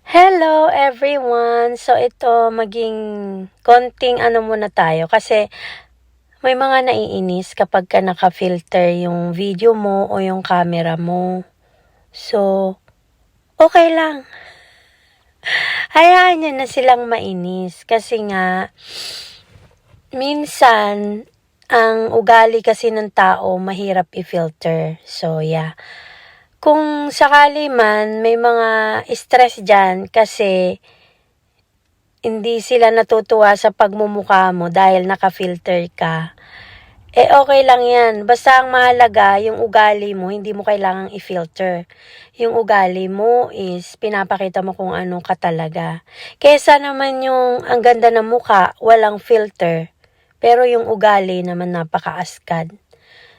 Hello everyone! So ito maging konting ano muna tayo kasi may mga naiinis kapag ka naka-filter yung video mo o yung camera mo. So, okay lang. Hayaan nyo na silang mainis kasi nga minsan ang ugali kasi ng tao mahirap i-filter. So yeah. Kung sakali man may mga stress dyan kasi hindi sila natutuwa sa pagmumukha mo dahil naka-filter ka, okay lang yan. Basta ang mahalaga, yung ugali mo, hindi mo kailangang i-filter. Yung ugali mo is pinapakita mo kung ano ka talaga. Kesa naman yung ang ganda ng mukha, walang filter, pero yung ugali naman napaka-askad.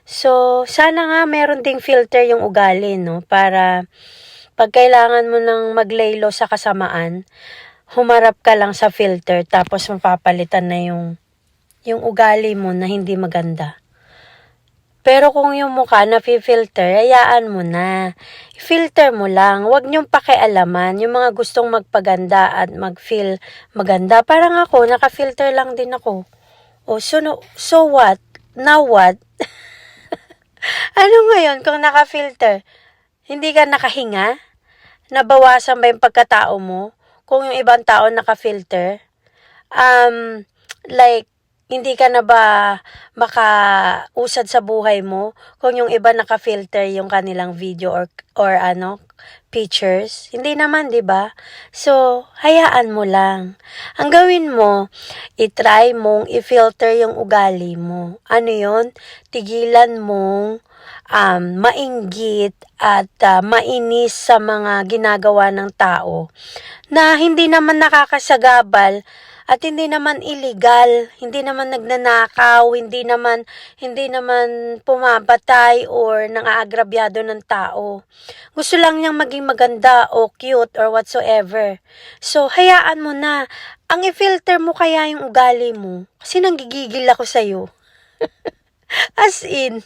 So, sana nga meron ding filter yung ugali, no? Para pag kailangan mo ng maglaylo sa kasamaan, humarap ka lang sa filter tapos mapapalitan na yung ugali mo na hindi maganda. Pero kung yung mukha na-filter, hayaan mo na. Filter mo lang. Huwag niyong pakialaman. Yung mga gustong magpaganda at mag-feel maganda. Parang ako, naka-filter lang din ako. So what? Now what? Ano ngayon kung naka-filter? Hindi ka nakahinga? Nabawasan ba yung pagkatao mo? Kung yung ibang tao naka-filter? Like, hindi ka na ba makausad sa buhay mo kung yung iba naka-filter yung kanilang video or pictures? Hindi naman, 'di ba? So, hayaan mo lang. Ang gawin mo, i-try mong i-filter yung ugali mo. Ano 'yon? Tigilan mong mainggit at mainis sa mga ginagawa ng tao na hindi naman nakakasagabal at hindi naman illegal, hindi naman nagnanakaw, hindi naman pumabatay or nangaagrabyado ng tao. Gusto lang niyang maging maganda o cute or whatsoever. So, hayaan mo na. Ang i-filter mo kaya yung ugali mo. Kasi nanggigigil ako sa'yo. As in.